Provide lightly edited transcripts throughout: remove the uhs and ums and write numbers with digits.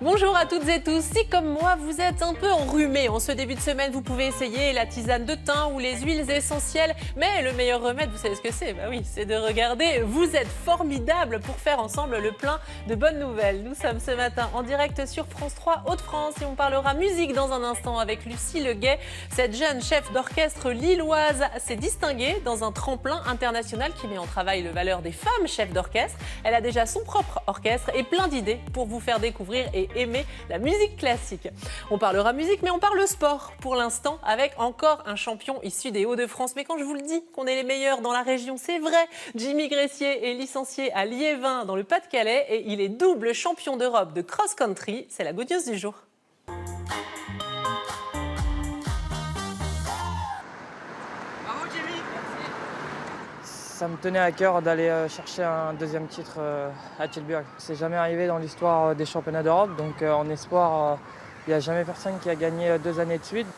Bonjour à toutes et tous. Si comme moi vous êtes un peu enrhumé en ce début de semaine, vous pouvez essayer la tisane de thym ou les huiles essentielles. Mais le meilleur remède, vous savez ce que c'est? Bah oui, c'est de regarder Vous êtes formidable pour faire ensemble le plein de bonnes nouvelles. Nous sommes ce matin en direct sur France 3 Hauts-de-France et on parlera musique dans un instant avec Lucie Leguet. Cette jeune chef d'orchestre lilloise s'est distinguée dans un tremplin international qui met en travail le valeur des femmes chefs d'orchestre. Elle a déjà son propre orchestre et plein d'idées pour vous faire découvrir et aimer la musique classique. On parlera musique, mais on parle sport pour l'instant avec encore un champion issu des Hauts-de-France. Mais quand je vous le dis qu'on est les meilleurs dans la région, c'est vrai. Jimmy Gressier est licencié à Liévin dans le Pas-de-Calais et il est double champion d'Europe de cross-country. C'est la good news du jour. Bravo Jimmy. Ça me tenait à cœur d'aller chercher un deuxième titre à Tilburg. C'est jamais arrivé dans l'histoire des championnats d'Europe, donc en espoir, il n'y a jamais personne qui a gagné 2 années de suite.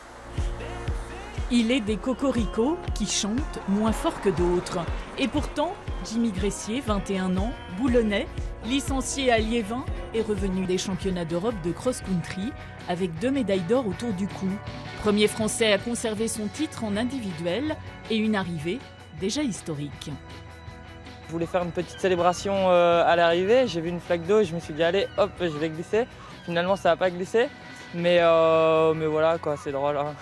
Il est des cocoricots qui chantent moins fort que d'autres. Et pourtant, Jimmy Gressier, 21 ans, boulonnais, licencié à Liévin, est revenu des championnats d'Europe de cross-country avec 2 médailles d'or autour du cou. Premier Français à conserver son titre en individuel et une arrivée déjà historique. Je voulais faire une petite célébration à l'arrivée, j'ai vu une flaque d'eau et je me suis dit allez hop, je vais glisser. Finalement ça n'a pas glissé, mais voilà quoi, c'est drôle. Hein.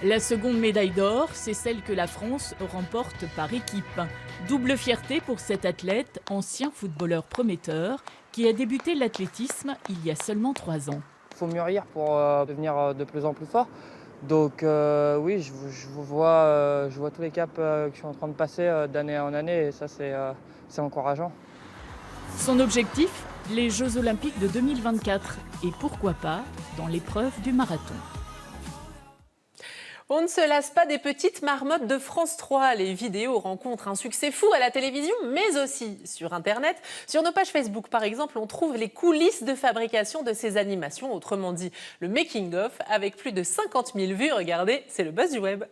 La seconde médaille d'or, c'est celle que la France remporte par équipe. Double fierté pour cet athlète, ancien footballeur prometteur, qui a débuté l'athlétisme il y a seulement 3 ans. Il faut mûrir pour devenir de plus en plus fort. Donc oui, je vois tous les caps que je suis en train de passer d'année en année et ça c'est encourageant. Son objectif, les Jeux Olympiques de 2024 et pourquoi pas dans l'épreuve du marathon. On ne se lasse pas des petites marmottes de France 3. Les vidéos rencontrent un succès fou à la télévision, mais aussi sur Internet. Sur nos pages Facebook, par exemple, on trouve les coulisses de fabrication de ces animations, autrement dit le making-of, avec plus de 50 000 vues. Regardez, c'est le buzz du web.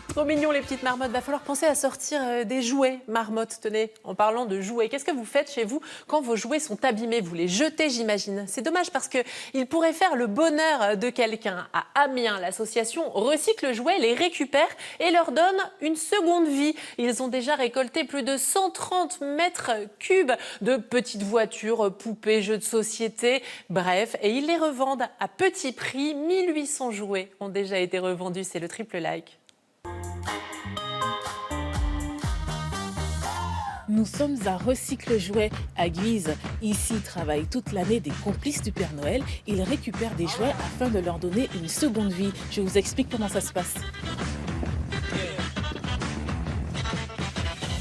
Trop mignon les petites marmottes, va falloir penser à sortir des jouets marmottes. Tenez, en parlant de jouets, qu'est-ce que vous faites chez vous quand vos jouets sont abîmés? Vous les jetez, j'imagine. C'est dommage parce qu'ils pourraient faire le bonheur de quelqu'un. À Amiens, l'association Recycle Jouets les récupère et leur donne une seconde vie. Ils ont déjà récolté plus de 130 mètres cubes de petites voitures, poupées, jeux de société, bref. Et ils les revendent à petit prix. 1800 jouets ont déjà été revendus, c'est le triple like. Nous sommes à Recycle Jouets à Guise. Ici travaillent toute l'année des complices du Père Noël. Ils récupèrent des jouets afin de leur donner une seconde vie. Je vous explique comment ça se passe.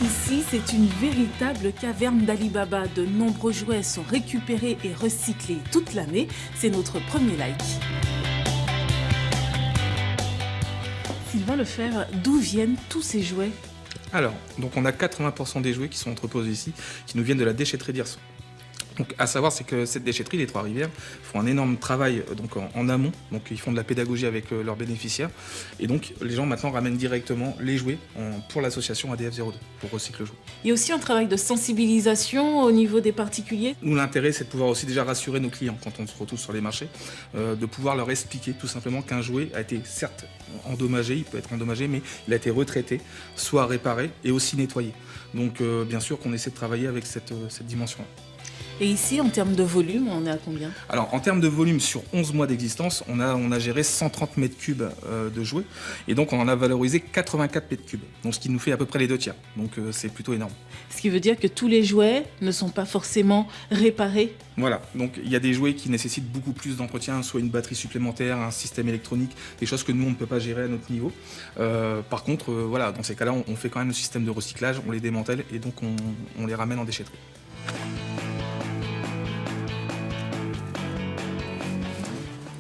Ici, c'est une véritable caverne d'Ali Baba. De nombreux jouets sont récupérés et recyclés toute l'année. C'est notre premier like. Sylvain Lefebvre, d'où viennent tous ces jouets ? Alors, donc on a 80% des jouets qui sont entreposés ici, qui nous viennent de la déchetterie d'Hirson. Donc, à savoir, c'est que cette déchetterie, les Trois-Rivières, font un énorme travail donc, en amont. Donc, ils font de la pédagogie avec leurs bénéficiaires. Et donc, les gens maintenant ramènent directement les jouets pour l'association ADF02, pour Recycle Jouets. Il y a aussi un travail de sensibilisation au niveau des particuliers. Nous, l'intérêt, c'est de pouvoir aussi déjà rassurer nos clients quand on se retrouve sur les marchés, de pouvoir leur expliquer tout simplement qu'un jouet a été certes endommagé, il peut être endommagé, mais il a été retraité, soit réparé et aussi nettoyé. Donc, bien sûr qu'on essaie de travailler avec cette dimension-là. Et ici, en termes de volume, on est à combien? Alors en termes de volume, sur 11 mois d'existence, on a géré 130 mètres cubes de jouets et donc on en a valorisé 84 mètres cubes, donc ce qui nous fait à peu près les 2/3, donc c'est plutôt énorme. Ce qui veut dire que tous les jouets ne sont pas forcément réparés. Voilà, donc il y a des jouets qui nécessitent beaucoup plus d'entretien, soit une batterie supplémentaire, un système électronique, des choses que nous on ne peut pas gérer à notre niveau. Par contre, voilà, dans ces cas-là, on fait quand même le système de recyclage, on les démantèle et donc on les ramène en déchetterie.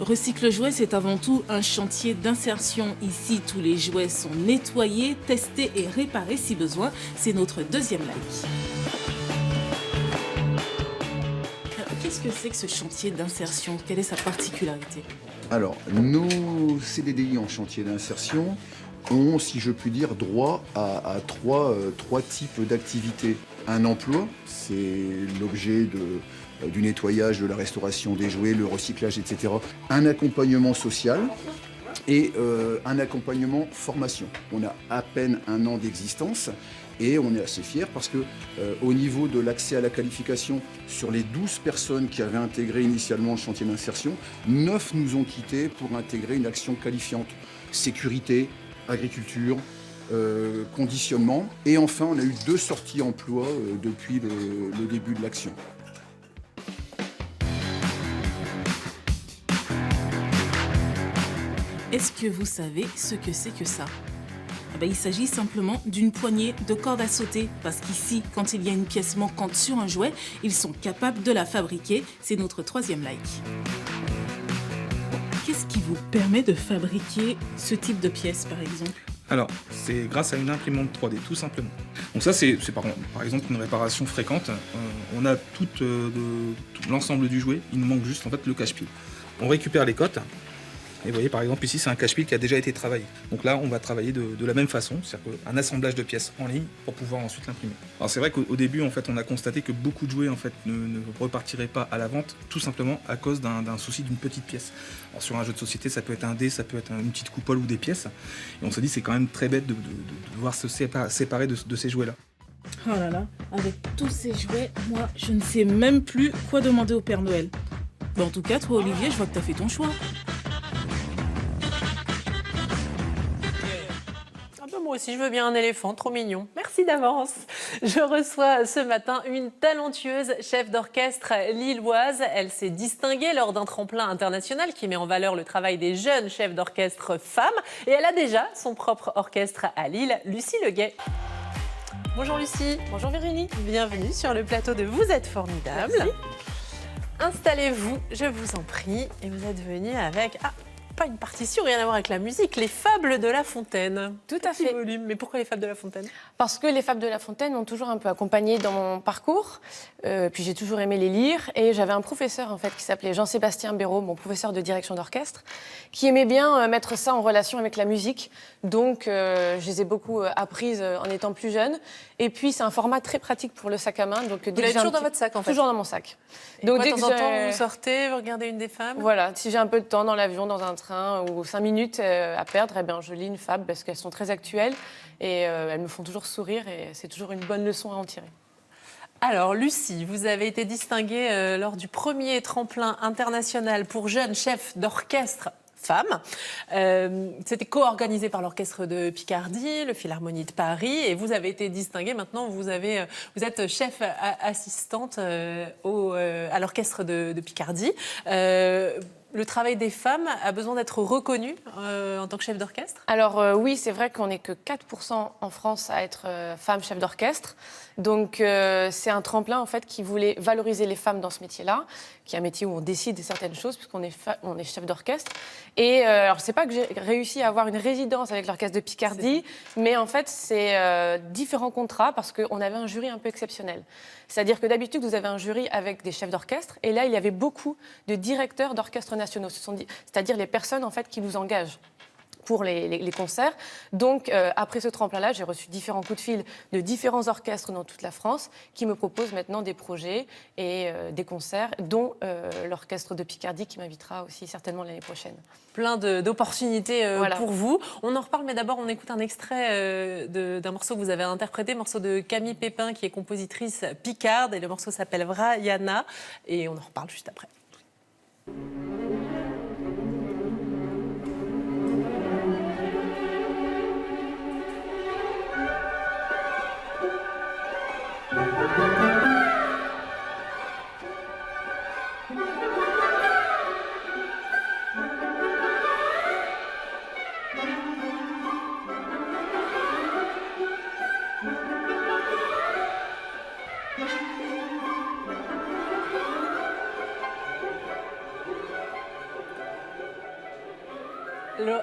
Recycle Jouet, c'est avant tout un chantier d'insertion. Ici, tous les jouets sont nettoyés, testés et réparés si besoin. C'est notre deuxième like. Qu'est-ce que c'est que ce chantier d'insertion? Quelle est sa particularité? Alors, nos CDDI en chantier d'insertion ont, si je puis dire, droit à trois types d'activités. Un emploi, c'est l'objet du nettoyage, de la restauration des jouets, le recyclage, etc. Un accompagnement social et un accompagnement formation. On a à peine 1 an d'existence et on est assez fiers parce que au niveau de l'accès à la qualification, sur les 12 personnes qui avaient intégré initialement le chantier d'insertion, 9 nous ont quittés pour intégrer une action qualifiante. Sécurité, agriculture, conditionnement. Et enfin, on a eu 2 sorties emploi depuis le début de l'action. Est-ce que vous savez ce que c'est que ça? Il s'agit simplement d'une poignée de corde à sauter, parce qu'ici, quand il y a une pièce manquante sur un jouet, ils sont capables de la fabriquer. C'est notre troisième like. Qu'est-ce qui vous permet de fabriquer ce type de pièce, par exemple? Alors, c'est grâce à une imprimante 3D, tout simplement. Donc ça, c'est par exemple une réparation fréquente. On a tout l'ensemble du jouet, il nous manque juste en fait le cache-pile. On récupère les cotes. Et vous voyez, par exemple, ici, c'est un cache-pile qui a déjà été travaillé. Donc là, on va travailler de la même façon, c'est-à-dire un assemblage de pièces en ligne pour pouvoir ensuite l'imprimer. Alors c'est vrai qu'au début, en fait, on a constaté que beaucoup de jouets en fait, ne repartiraient pas à la vente, tout simplement à cause d'un souci d'une petite pièce. Alors sur un jeu de société, ça peut être un dé, ça peut être une petite coupole ou des pièces. Et on se dit, c'est quand même très bête de devoir se séparer de ces jouets-là. Oh là là, avec tous ces jouets, moi, je ne sais même plus quoi demander au Père Noël. En tout cas, toi, Olivier, je vois que tu as fait ton choix. Moi aussi, je veux bien un éléphant, trop mignon. Merci d'avance. Je reçois ce matin une talentueuse chef d'orchestre lilloise. Elle s'est distinguée lors d'un tremplin international qui met en valeur le travail des jeunes chefs d'orchestre femmes. Et elle a déjà son propre orchestre à Lille, Lucie Leguet. Bonjour Lucie. Bonjour Virginie. Bienvenue sur le plateau de Vous êtes formidable. Merci. Installez-vous, je vous en prie. Et vous êtes venue avec... pas une partition, rien à voir avec la musique, les Fables de La Fontaine. Tout à fait. Volume. Mais pourquoi les Fables de La Fontaine? Parce que les Fables de La Fontaine m'ont toujours un peu accompagnée dans mon parcours. Puis j'ai toujours aimé les lire. Et j'avais un professeur en fait qui s'appelait Jean-Sébastien Béraud, mon professeur de direction d'orchestre, qui aimait bien mettre ça en relation avec la musique. Donc je les ai beaucoup apprises en étant plus jeune. Et puis c'est un format très pratique pour le sac à main. Donc, vous l'avez toujours dans votre sac en fait? Toujours dans mon sac. Et donc, de temps en temps, vous sortez, vous regardez une des fables? Voilà, si j'ai un peu de temps dans l'avion, dans un train ou 5 minutes à perdre, eh bien, je lis une fable parce qu'elles sont très actuelles et elles me font toujours sourire et c'est toujours une bonne leçon à en tirer. Alors Lucie, vous avez été distinguée lors du premier tremplin international pour jeunes chefs d'orchestre femmes. C'était co-organisé par l'Orchestre de Picardie, le Philharmonie de Paris, et vous avez été distinguée. Maintenant, vous êtes chef assistante à l'Orchestre de Picardie. Le travail des femmes a besoin d'être reconnu en tant que chef d'orchestre? Alors oui, c'est vrai qu'on n'est que 4% en France à être femmes chefs d'orchestre. Donc c'est un tremplin en fait qui voulait valoriser les femmes dans ce métier-là, qui est un métier où on décide certaines choses puisqu'on est chef d'orchestre. Et alors c'est pas que j'ai réussi à avoir une résidence avec l'Orchestre de Picardie, mais en fait c'est différents contrats parce qu'on avait un jury un peu exceptionnel. C'est-à-dire que d'habitude vous avez un jury avec des chefs d'orchestre et là il y avait beaucoup de directeurs d'orchestres nationaux, c'est-à-dire les personnes en fait qui nous engagent pour les concerts. Donc, après ce tremplin-là, j'ai reçu différents coups de fil de différents orchestres dans toute la France qui me proposent maintenant des projets et des concerts, dont l'orchestre de Picardie qui m'invitera aussi certainement l'année prochaine. Plein d'opportunités Voilà. pour vous. On en reparle, mais d'abord, on écoute un extrait d'un morceau que vous avez interprété, morceau de Camille Pépin, qui est compositrice picarde, et le morceau s'appelle Vrayana, et on en reparle juste après.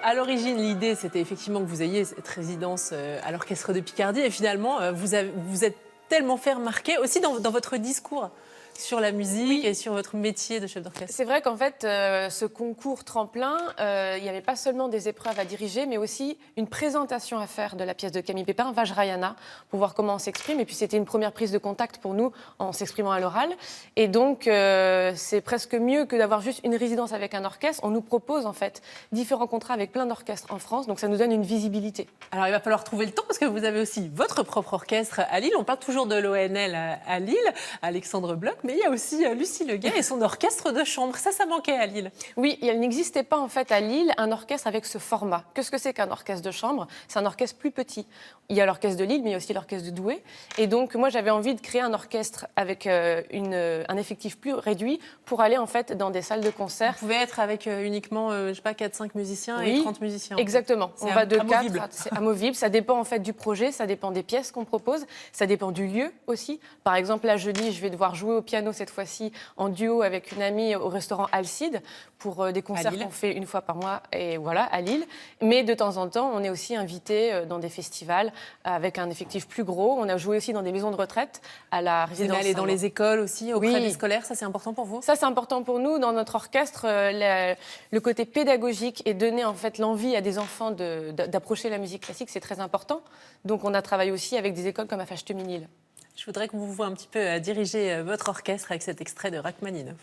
À l'origine, l'idée, c'était effectivement que vous ayez cette résidence à l'Orchestre de Picardie. Et finalement, vous êtes tellement fait remarquer, aussi dans votre discours sur la musique et sur votre métier de chef d'orchestre. C'est vrai qu'en fait, ce concours tremplin, il n'y avait pas seulement des épreuves à diriger, mais aussi une présentation à faire de la pièce de Camille Pépin, Vajrayana, pour voir comment on s'exprime. Et puis, c'était une première prise de contact pour nous en s'exprimant à l'oral. Et donc, c'est presque mieux que d'avoir juste une résidence avec un orchestre. On nous propose, en fait, différents contrats avec plein d'orchestres en France. Donc, ça nous donne une visibilité. Alors, il va falloir trouver le temps, parce que vous avez aussi votre propre orchestre à Lille. On parle toujours de l'ONL à Lille, Alexandre Bloch. Mais il y a aussi Lucie Leguet et son orchestre de chambre. Ça manquait à Lille. Oui, il n'existait pas en fait à Lille un orchestre avec ce format. Qu'est-ce que c'est qu'un orchestre de chambre? C'est un orchestre plus petit. Il y a l'orchestre de Lille, mais il y a aussi l'orchestre de Douai. Et donc, moi, j'avais envie de créer un orchestre avec un effectif plus réduit pour aller en fait dans des salles de concert. Vous pouvez être avec uniquement, je sais pas, 4-5 musiciens et 30 musiciens. Exactement. On va de 4 amovible. c'est amovible. Ça dépend en fait du projet, ça dépend des pièces qu'on propose, ça dépend du lieu aussi. Par exemple, là, jeudi, je vais devoir jouer au piano cette fois-ci en duo avec une amie au restaurant Alcide pour des concerts qu'on fait une fois par mois et voilà, à Lille. Mais de temps en temps, on est aussi invité dans des festivals avec un effectif plus gros. On a joué aussi dans des maisons de retraite à la résidence. Vous allez dans les écoles aussi, auprès des scolaires, ça c'est important pour vous? Ça c'est important pour nous. Dans notre orchestre, le côté pédagogique et donner en fait l'envie à des enfants d'approcher la musique classique, c'est très important. Donc on a travaillé aussi avec des écoles comme à Fachteminil. Je voudrais que vous voyez un petit peu diriger votre orchestre avec cet extrait de Rachmaninov.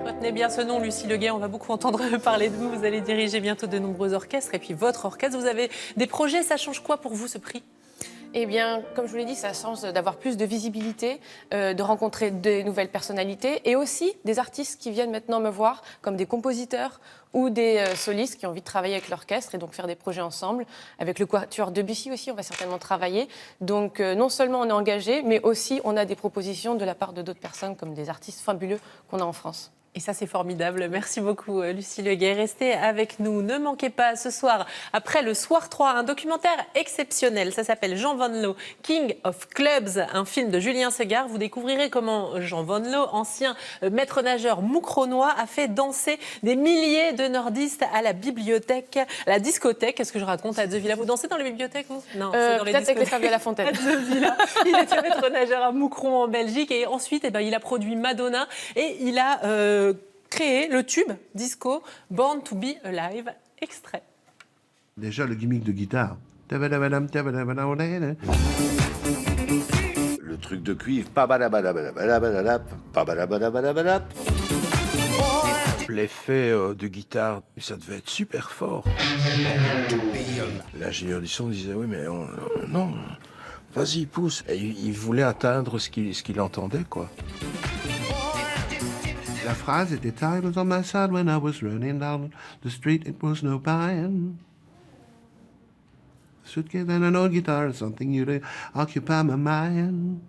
Retenez bien ce nom, Lucie Leguet, on va beaucoup entendre parler de vous. Vous allez diriger bientôt de nombreux orchestres et puis votre orchestre. Vous avez des projets, ça change quoi pour vous ce prix? Eh bien, comme je vous l'ai dit, ça change d'avoir plus de visibilité, de rencontrer de nouvelles personnalités et aussi des artistes qui viennent maintenant me voir, comme des compositeurs ou des solistes qui ont envie de travailler avec l'orchestre et donc faire des projets ensemble. Avec le Quatuor Debussy aussi, on va certainement travailler. Donc, non seulement on est engagé, mais aussi on a des propositions de la part de d'autres personnes, comme des artistes fabuleux qu'on a en France. Et ça, c'est formidable. Merci beaucoup, Lucie Leguet. Restez avec nous. Ne manquez pas ce soir, après le Soir 3, un documentaire exceptionnel. Ça s'appelle Jean Van Loo, King of Clubs, un film de Julien Segard. Vous découvrirez comment Jean Van Loo, ancien maître nageur moucronois, a fait danser des milliers de nordistes à la bibliothèque, à la discothèque. Qu'est-ce que je raconte à Azzevilla? Vous dansez dans les bibliothèques, vous? Non, c'est dans les peut-être avec les femmes de la Fontaine. Azzevilla. Il était maître nageur à Moucron en Belgique et ensuite, il a produit Madonna et il a créé le tube disco Born to be Alive, extrait. Déjà le gimmick de guitare. Le truc de cuivre. L'effet de guitare, ça devait être super fort. L'ingénieur du son disait oui mais non, vas-y pousse. Et il voulait atteindre ce qu'il entendait quoi. La phrase était Time was on my side when I was running down the street, it was no buying. Suitcase and an old guitar, something new to occupy my mind.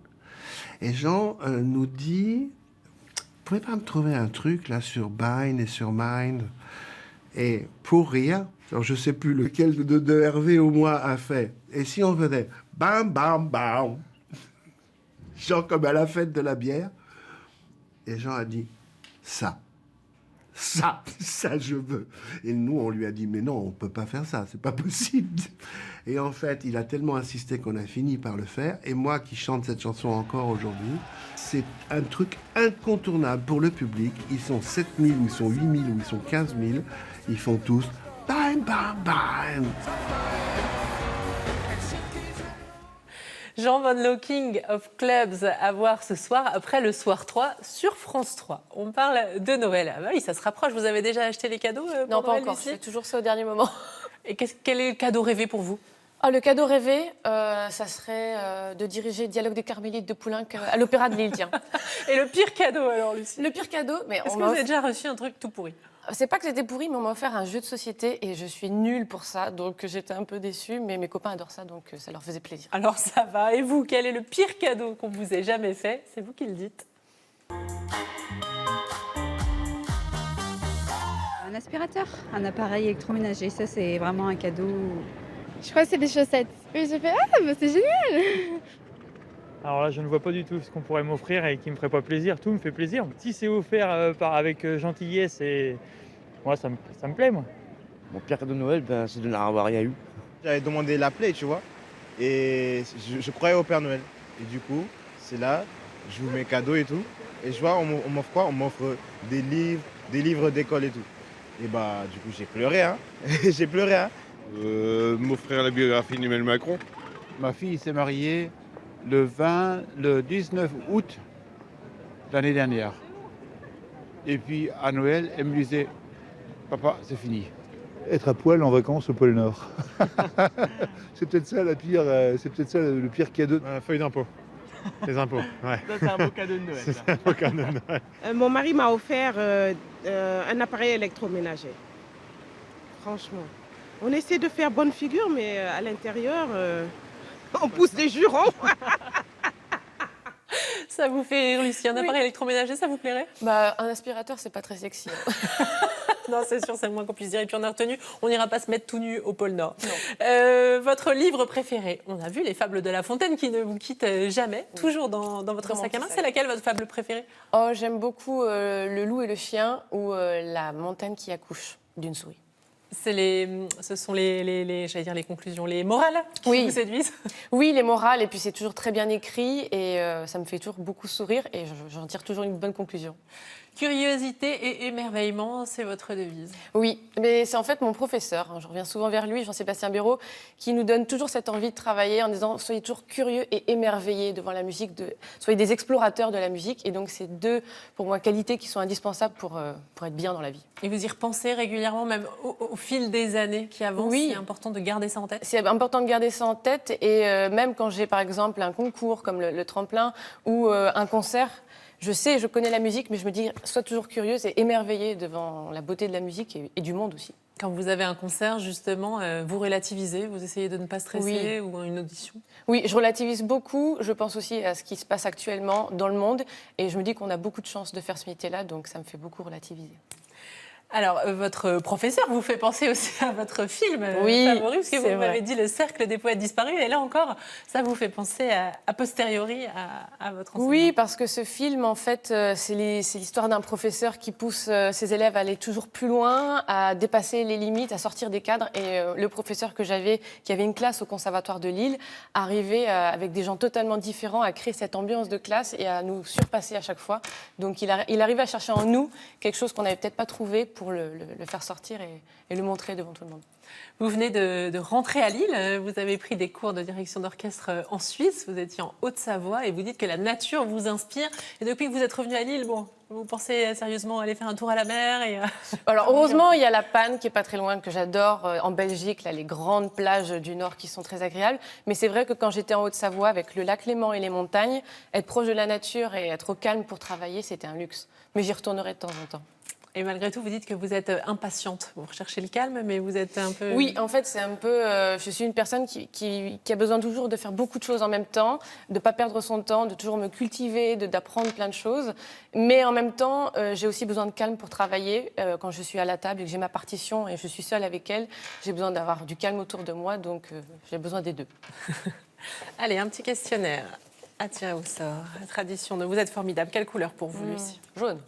Et Jean nous dit, vous pouvez pas me trouver un truc là sur Bind et sur Mind? Et pour rire, alors je ne sais plus lequel de Hervé ou moi a fait. Et si on faisait bam, bam, bam, genre comme à la fête de la bière, et Jean a dit ça je veux. Et nous, on lui a dit, mais non, on ne peut pas faire ça, c'est pas possible. Et en fait, il a tellement insisté qu'on a fini par le faire. Et moi qui chante cette chanson encore aujourd'hui, c'est un truc incontournable pour le public. Ils sont 7000, ou ils sont 8000, ou ils sont 15 000. Ils font tous bam, bam, bam. Jean Van Loo, King of Clubs, à voir ce soir, après le soir 3 sur France 3. On parle de Noël. Ah bah oui, ça se rapproche. Vous avez déjà acheté les cadeaux pour Non, pas Noël, encore. Lucie ? Je fais toujours ça au dernier moment. Et quel est le cadeau rêvé pour vous ? Le cadeau rêvé, ça serait de diriger Dialogue des Carmélites de Poulenc à l'Opéra de Lille, tiens. Et le pire cadeau alors, Lucie ? Le pire cadeau, mais est-ce que vous avez déjà reçu un truc tout pourri ? C'est pas que c'était pourri, mais on m'a offert un jeu de société et je suis nulle pour ça, donc j'étais un peu déçue, mais mes copains adorent ça, donc ça leur faisait plaisir. Alors ça va. Et vous, quel est le pire cadeau qu'on vous ait jamais fait ? C'est vous qui le dites. Un aspirateur, un appareil électroménager, ça c'est vraiment un cadeau. Je crois que c'est des chaussettes. Et j'ai fait c'est génial. Alors là, je ne vois pas du tout ce qu'on pourrait m'offrir et qui me ferait pas plaisir. Tout me fait plaisir. Si c'est offert avec gentillesse, et moi, ça me plaît, moi. Mon pire cadeau de Noël, c'est de n'avoir rien eu. J'avais demandé la Play, tu vois, et je croyais au Père Noël. Et du coup, c'est là, je vous mets cadeaux et tout. Et je vois, on m'offre quoi ? On m'offre des livres d'école et tout. Et bah, du coup, j'ai pleuré, hein. J'ai pleuré, hein. M'offrir la biographie d'Emmanuel Macron. Ma fille s'est mariée le 19 août l'année dernière. Et puis à Noël, elle me disait « Papa, c'est fini ». Être à poil en vacances au pôle Nord. C'est peut-être ça le pire cadeau. Feuille d'impôt. Les impôts, ouais. Ça, c'est un beau cadeau de Noël. C'est un beau cadeau de Noël. Mon mari m'a offert un appareil électroménager. Franchement. On essaie de faire bonne figure, mais à l'intérieur, on pousse des jurons. Ça vous fait rire, Lucie ? Un appareil électroménager, ça vous plairait ? Un aspirateur, c'est pas très sexy. Non, c'est sûr, c'est le moins qu'on puisse dire. Et puis on a retenu, on n'ira pas se mettre tout nu au pôle Nord. Votre livre préféré ? On a vu Les Fables de La Fontaine qui ne vous quittent jamais, toujours dans votre sac à main. C'est laquelle votre fable préférée ? J'aime beaucoup Le Loup et le Chien ou La montagne qui accouche d'une souris. Ce sont j'allais dire les conclusions, les morales qui vous séduisent ? Oui, les morales, et puis c'est toujours très bien écrit et ça me fait toujours beaucoup sourire et j'en tire toujours une bonne conclusion. Curiosité et émerveillement, c'est votre devise. Oui, mais c'est en fait mon professeur, je reviens souvent vers lui, Jean-Sébastien Béraud, qui nous donne toujours cette envie de travailler en disant soyez toujours curieux et émerveillés devant la musique, soyez des explorateurs de la musique. Et donc c'est deux, pour moi, qualités qui sont indispensables pour être bien dans la vie. Et vous y repensez régulièrement, même au fil des années qui avancent. Oui. C'est important de garder ça en tête. C'est important de garder ça en tête et même quand j'ai par exemple un concours comme le tremplin ou un concert, je connais la musique, mais je me dis, sois toujours curieuse et émerveillée devant la beauté de la musique et du monde aussi. Quand vous avez un concert, justement, vous relativisez, vous essayez de ne pas stresser ou une audition ? Oui, je relativise beaucoup. Je pense aussi à ce qui se passe actuellement dans le monde et je me dis qu'on a beaucoup de chance de faire ce métier-là, donc ça me fait beaucoup relativiser. Alors, votre professeur vous fait penser aussi à votre film oui, favori, parce que vous vrai. m'avez dit Le Cercle des poètes disparus, et là encore, ça vous fait penser a posteriori à votre enseignement. Oui, parce que ce film, en fait, c'est l'histoire d'un professeur qui pousse ses élèves à aller toujours plus loin, à dépasser les limites, à sortir des cadres. Et le professeur que j'avais, qui avait une classe au Conservatoire de Lille, arrivait avec des gens totalement différents à créer cette ambiance de classe et à nous surpasser à chaque fois. Donc il arrivait à chercher en nous quelque chose qu'on n'avait peut-être pas trouvé pour le faire sortir et le montrer devant tout le monde. Vous venez de rentrer à Lille, vous avez pris des cours de direction d'orchestre en Suisse, vous étiez en Haute-Savoie et vous dites que la nature vous inspire. Et depuis que vous êtes revenu à Lille, vous pensez sérieusement aller faire un tour à la mer Alors heureusement, il y a la Panne qui est pas très loin, que j'adore, en Belgique, là, les grandes plages du Nord qui sont très agréables. Mais c'est vrai que quand j'étais en Haute-Savoie avec le lac Léman et les montagnes, être proche de la nature et être au calme pour travailler, c'était un luxe. Mais j'y retournerai de temps en temps. Et malgré tout, vous dites que vous êtes impatiente. Vous recherchez le calme, mais vous êtes un peu... Oui, en fait, c'est un peu... je suis une personne qui a besoin toujours de faire beaucoup de choses en même temps, de ne pas perdre son temps, de toujours me cultiver, d'apprendre plein de choses. Mais en même temps, j'ai aussi besoin de calme pour travailler. Quand je suis à la table et que j'ai ma partition et je suis seule avec elle, j'ai besoin d'avoir du calme autour de moi, donc j'ai besoin des deux. Allez, un petit questionnaire à tirer au sort. La tradition de Vous êtes formidable. Quelle couleur pour vous, Lucie? Jaune.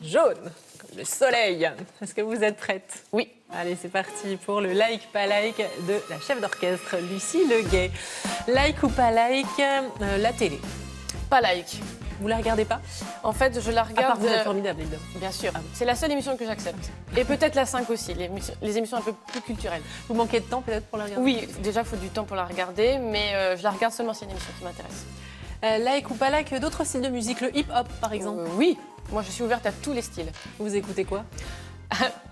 Jaune, comme le soleil. Est-ce que vous êtes prête? Oui. Allez, c'est parti pour le like, pas like de la chef d'orchestre, Lucie Leguet. Like ou pas like, la télé? Pas like. Vous la regardez pas? En fait, je la regarde... À part Vous êtes formidable, évidemment. Bien sûr. C'est la seule émission que j'accepte. Et peut-être la 5 aussi, les émissions un peu plus culturelles. Vous manquez de temps peut-être pour la regarder? Oui, déjà, il faut du temps pour la regarder, mais je la regarde seulement si c'est une émission qui m'intéresse. Like ou pas like d'autres styles de musique, le hip-hop par exemple? Oui, moi je suis ouverte à tous les styles. Vous écoutez quoi?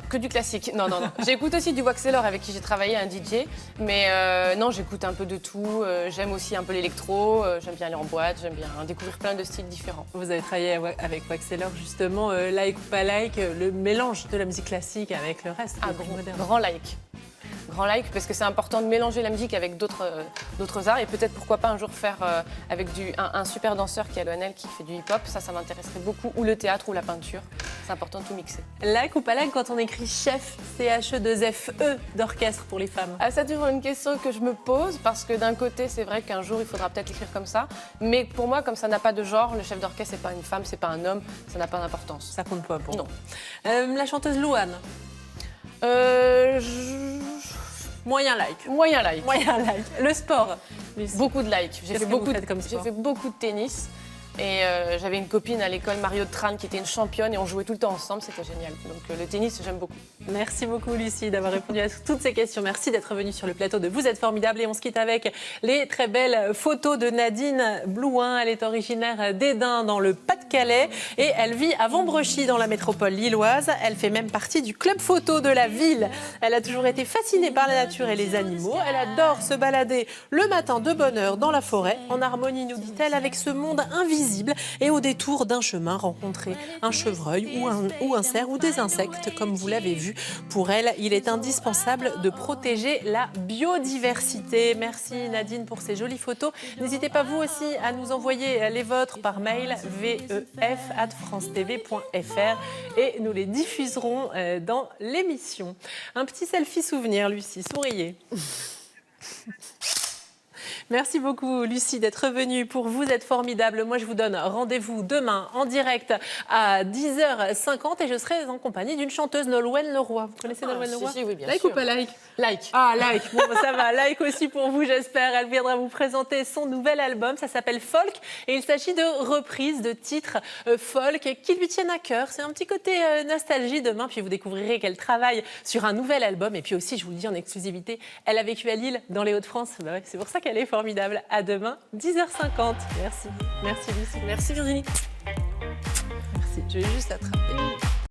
Que du classique. Non. J'écoute aussi du Wax Taylor avec qui j'ai travaillé, un DJ. Mais non, j'écoute un peu de tout. J'aime aussi un peu l'électro. J'aime bien aller en boîte. J'aime bien découvrir plein de styles différents. Vous avez travaillé avec Wax Taylor justement, like ou pas like, le mélange de la musique classique avec le reste. Grand like. Grand like, parce que c'est important de mélanger la musique avec d'autres arts et peut-être pourquoi pas un jour faire avec un super danseur qui est à l'ONL qui fait du hip-hop, ça m'intéresserait beaucoup, ou le théâtre ou la peinture, c'est important de tout mixer. Like ou pas like quand on écrit chef, CHE2FE d'orchestre pour les femmes? C'est toujours une question que je me pose parce que d'un côté c'est vrai qu'un jour il faudra peut-être l'écrire comme ça, mais pour moi comme ça n'a pas de genre, le chef d'orchestre c'est pas une femme, c'est pas un homme, ça n'a pas d'importance. Ça compte pas pour vous? Non. La chanteuse Louane? Moyen like. Moyen like. Moyen like. Le sport? Beaucoup de likes. J'ai fait beaucoup de tennis. Et j'avais une copine à l'école, Mario de Trane, qui était une championne et on jouait tout le temps ensemble, c'était génial. Donc le tennis, j'aime beaucoup. Merci beaucoup Lucie d'avoir répondu à toutes ces questions. Merci d'être venue sur le plateau de Vous êtes formidable. Et on se quitte avec les très belles photos de Nadine Blouin. Elle est originaire d'Edin dans le Pas-de-Calais et elle vit à Vambrechy dans la métropole lilloise. Elle fait même partie du club photo de la ville. Elle a toujours été fascinée par la nature et les animaux. Elle adore se balader le matin de bonne heure dans la forêt, en harmonie, nous dit-elle, avec ce monde invisible. Et au détour d'un chemin, rencontrer un chevreuil ou un cerf ou des insectes, comme vous l'avez vu. Pour elle, il est indispensable de protéger la biodiversité. Merci Nadine pour ces jolies photos. N'hésitez pas vous aussi à nous envoyer les vôtres par mail vef@francetv.fr et nous les diffuserons dans l'émission. Un petit selfie souvenir, Lucie, souriez. Merci beaucoup Lucie d'être venue pour Vous êtes formidable. Moi je vous donne rendez-vous demain en direct à 10h50 et je serai en compagnie d'une chanteuse, Nolwenn Leroy. Vous connaissez Nolwenn Leroy? Oui, bien like sûr. Ou pas like? Like. Ah like, bon ça va, like aussi pour vous j'espère. Elle viendra vous présenter son nouvel album, ça s'appelle Folk et il s'agit de reprises de titres folk qui lui tiennent à cœur. C'est un petit côté nostalgie demain, puis vous découvrirez qu'elle travaille sur un nouvel album et puis aussi je vous le dis en exclusivité, elle a vécu à Lille dans les Hauts-de-France. Bah ouais, c'est pour ça qu'elle est formidable. À demain, 10h50. Merci. Merci Lucie. Merci Virginie. Merci. Je vais juste attraper.